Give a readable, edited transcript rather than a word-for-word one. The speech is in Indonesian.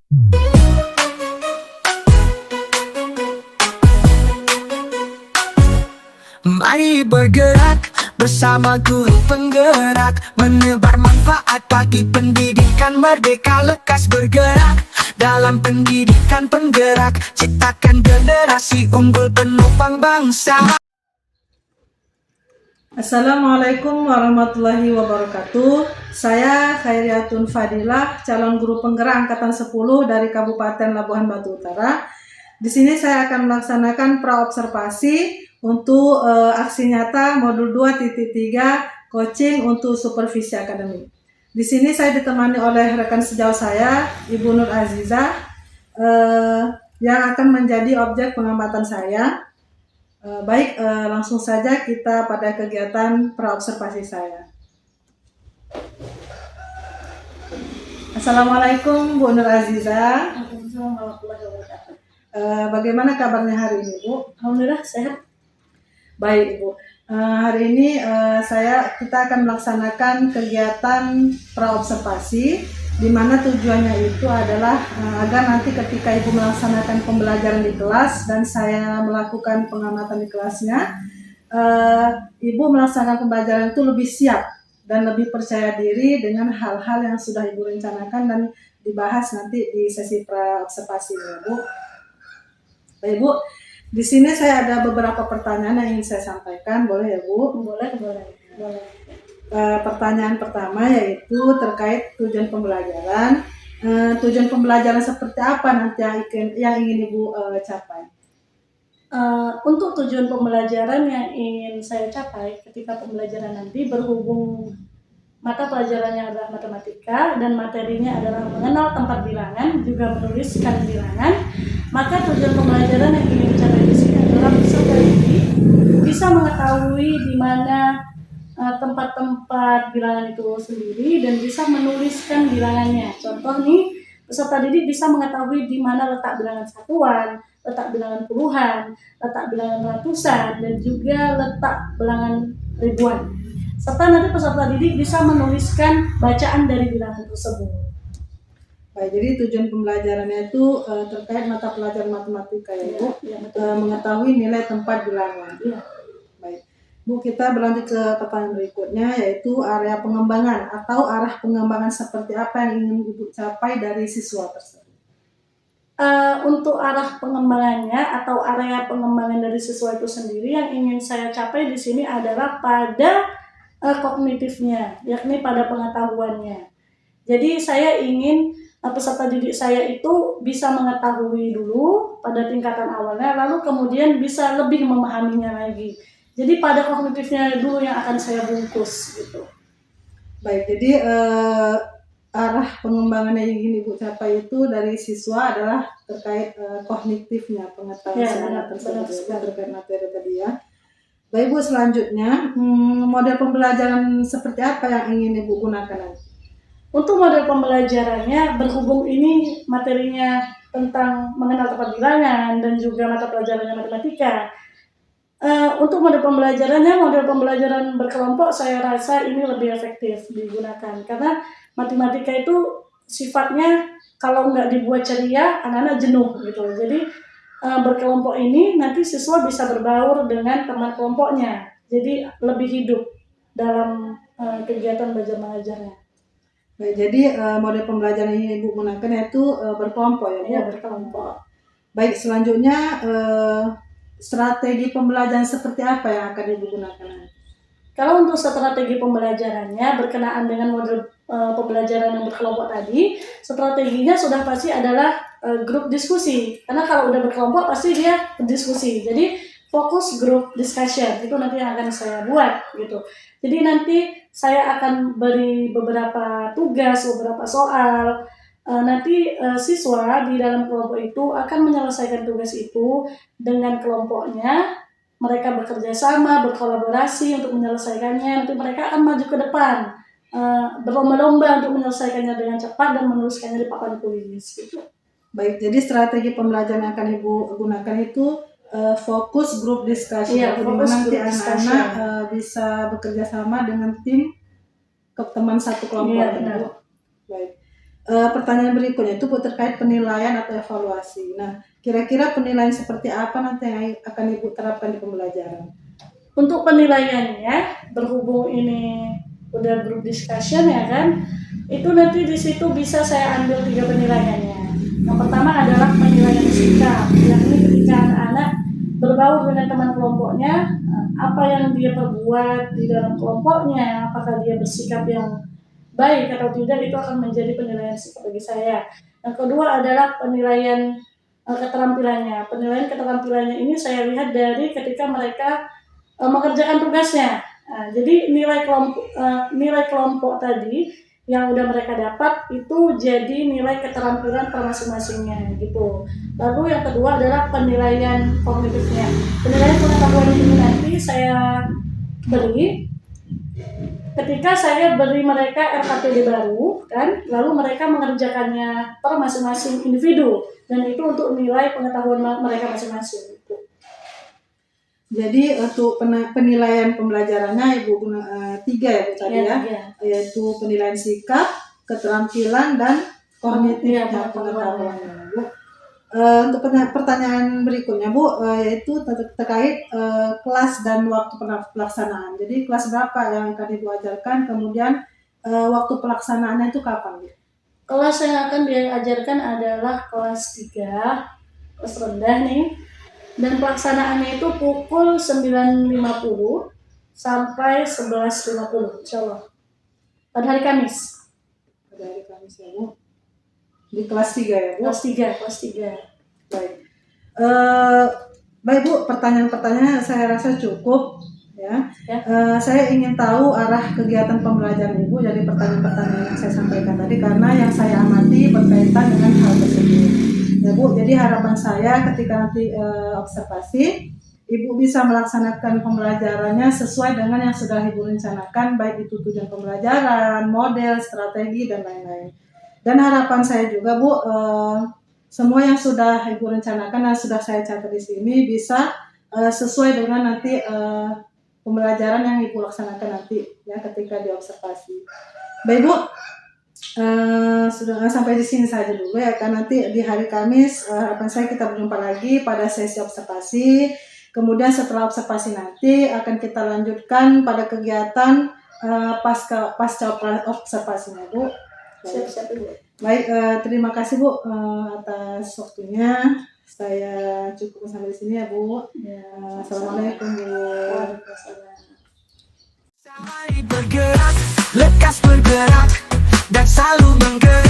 Mari bergerak bersama guru penggerak, menebar manfaat bagi pendidikan merdeka. Lekas bergerak dalam pendidikan penggerak, ciptakan generasi unggul penopang bangsa. Assalamualaikum warahmatullahi wabarakatuh. Saya Khairiatun Fadilah, calon guru penggerak angkatan 10 dari Kabupaten Labuhan Batu Utara. Di sini saya akan melaksanakan praobservasi untuk aksi nyata modul 2.3 coaching untuk supervisi akademik. Di sini saya ditemani oleh rekan sejauh saya, Ibu Nur Aziza, yang akan menjadi objek pengamatan saya. Baik, langsung saja kita pada kegiatan praobservasi saya. Assalamualaikum Bu Nur Aziza. Assalamualaikum warahmatullahi wabarakatuh. Bagaimana kabarnya hari ini, Bu? Alhamdulillah sehat. Baik, Ibu. Hari ini kita akan melaksanakan kegiatan praobservasi, di mana tujuannya itu adalah agar nanti ketika Ibu melaksanakan pembelajaran di kelas dan saya melakukan pengamatan di kelasnya, Ibu melaksanakan pembelajaran itu lebih siap dan lebih percaya diri dengan hal-hal yang sudah Ibu rencanakan dan dibahas nanti di sesi praobservasi, ya, Bu. Baik, Bu. Di sini saya ada beberapa pertanyaan yang ingin saya sampaikan, boleh ya, Bu? Boleh. Pertanyaan pertama yaitu terkait tujuan pembelajaran. Tujuan pembelajaran seperti apa nanti yang ingin Ibu capai? Untuk tujuan pembelajaran yang ingin saya capai ketika pembelajaran nanti, berhubung mata pelajarannya adalah matematika dan materinya adalah mengenal tempat bilangan, juga menuliskan bilangan, maka tujuan pembelajaran yang ingin dicapai di sini adalah peserta didik bisa mengetahui di mana tempat-tempat bilangan itu sendiri dan bisa menuliskan bilangannya. Contoh nih, peserta didik bisa mengetahui di mana letak bilangan satuan, letak bilangan puluhan, letak bilangan ratusan, dan juga letak bilangan ribuan. Serta nanti peserta didik bisa menuliskan bacaan dari bilangan tersebut. Baik, jadi tujuan pembelajarannya itu terkait mata pelajaran matematika, ya, Bu? Ya, mengetahui nilai tempat bilangan. Ya. Baik, Bu, kita berlanjut ke pertanyaan berikutnya, yaitu area pengembangan atau arah pengembangan seperti apa yang ingin Ibu capai dari siswa tersebut. Untuk arah pengembangannya atau area pengembangan dari siswa itu sendiri yang ingin saya capai di sini adalah pada kognitifnya, yakni pada pengetahuannya. Jadi saya ingin peserta didik saya itu bisa mengetahui dulu pada tingkatan awalnya, lalu kemudian bisa lebih memahaminya lagi. Jadi pada kognitifnya dulu yang akan saya bungkus gitu. Baik, jadi arah pengembangan yang ingin Ibu capai itu dari siswa adalah terkait kognitifnya, pengetahuan terkait materi tadi, ya. Baik, Bu, selanjutnya model pembelajaran seperti apa yang ingin Ibu gunakan nanti? Untuk model pembelajarannya, berhubung ini materinya tentang mengenal tempat bilangan dan juga mata pelajarannya matematika, untuk model pembelajaran berkelompok saya rasa ini lebih efektif digunakan, karena matematika itu sifatnya kalau nggak dibuat ceria, anak-anak jenuh gitu. Jadi berkelompok ini nanti siswa bisa berbaur dengan teman kelompoknya, jadi lebih hidup dalam kegiatan belajar mengajarnya. Baik, jadi model pembelajaran yang Ibu gunakan yaitu berkelompok, ya, Bu? Iya, berkelompok. Baik, selanjutnya strategi pembelajaran seperti apa yang akan Ibu gunakan? Kalau untuk strategi pembelajarannya berkenaan dengan model pembelajaran yang berkelompok tadi, strateginya sudah pasti adalah grup diskusi. Karena kalau udah berkelompok pasti dia berdiskusi. Jadi fokus grup discussion itu nanti yang akan saya buat gitu. Jadi nanti saya akan beri beberapa tugas, beberapa soal. Nanti siswa di dalam kelompok itu akan menyelesaikan tugas itu dengan kelompoknya. Mereka bekerja sama, berkolaborasi untuk menyelesaikannya. Nanti mereka akan maju ke depan, berlomba-lomba untuk menyelesaikannya dengan cepat dan menuliskannya di papan tulis. Gitu. Baik, jadi strategi pembelajaran yang akan Ibu gunakan itu fokus group discussion, Iya, di mana nanti anak-anak bisa bekerja sama dengan tim teman satu kelompok. Iya, benar. Baik, pertanyaan berikutnya itu Bu terkait penilaian atau evaluasi. Nah, kira-kira penilaian seperti apa nanti yang akan Ibu terapkan di pembelajaran? Untuk penilaiannya, berhubung ini udah group discussion ya kan, itu nanti di situ bisa saya ambil 3 penilaiannya. Yang pertama adalah penilaian sikap, yakni ketika anak-anak berbaur dengan teman kelompoknya, apa yang dia perbuat di dalam kelompoknya, apakah dia bersikap yang baik atau tidak, itu akan menjadi penilaian sikap bagi saya. Yang kedua adalah penilaian keterampilannya. Penilaian keterampilannya ini saya lihat dari ketika mereka mengerjakan tugasnya. Nah, jadi nilai kelompok tadi yang udah mereka dapat itu jadi nilai keterampilan per masing-masingnya gitu. Lalu yang kedua adalah penilaian kognitifnya. Penilaian pengetahuan ini nanti saya beri ketika saya beri mereka RKPD baru kan, lalu mereka mengerjakannya per masing-masing individu, dan itu untuk nilai pengetahuan mereka masing-masing. Jadi untuk penilaian pembelajarannya Ibu guna 3 ya Bu tadi ya, yaitu penilaian sikap, keterampilan, dan kognitif pengetahuannya Bu. Untuk pertanyaan berikutnya Bu, yaitu terkait kelas dan waktu pelaksanaan. Jadi kelas berapa yang akan Ibu ajarkan, kemudian waktu pelaksanaannya itu kapan Bu? Kelas yang akan diajarkan adalah kelas 3, kelas rendah nih. Dan pelaksanaannya itu pukul 9.50 sampai 11.50 insya Allah. Pada hari Kamis. Pada hari Kamis ya Bu. Di kelas 3 ya Bu? Kelas 3. Baik. Baik Bu, pertanyaan-pertanyaan saya rasa cukup ya. Saya ingin tahu arah kegiatan pembelajaran Ibu dari pertanyaan-pertanyaan yang saya sampaikan tadi, karena yang saya amati berkaitan dengan hal tersebut. Ya Bu, jadi harapan saya ketika nanti observasi, Ibu bisa melaksanakan pembelajarannya sesuai dengan yang sudah Ibu rencanakan, baik itu tujuan pembelajaran, model, strategi, dan lain-lain. Dan harapan saya juga Bu, semua yang sudah Ibu rencanakan dan sudah saya catat di sini bisa sesuai dengan nanti pembelajaran yang Ibu laksanakan nanti ya ketika diobservasi. Baik Bu, sudah sampai di sini saja dulu ya kan. Nanti di hari Kamis harapan saya kita berjumpa lagi pada sesi observasi. Kemudian setelah observasi nanti akan kita lanjutkan pada kegiatan pasca observasinya Bu. Siap-siap Bu. Baik, terima kasih Bu atas waktunya. Saya cukup sampai di sini ya Bu. Assalamualaikum Bu. Bergerak, lekas bergerak, dan selalu menggerak.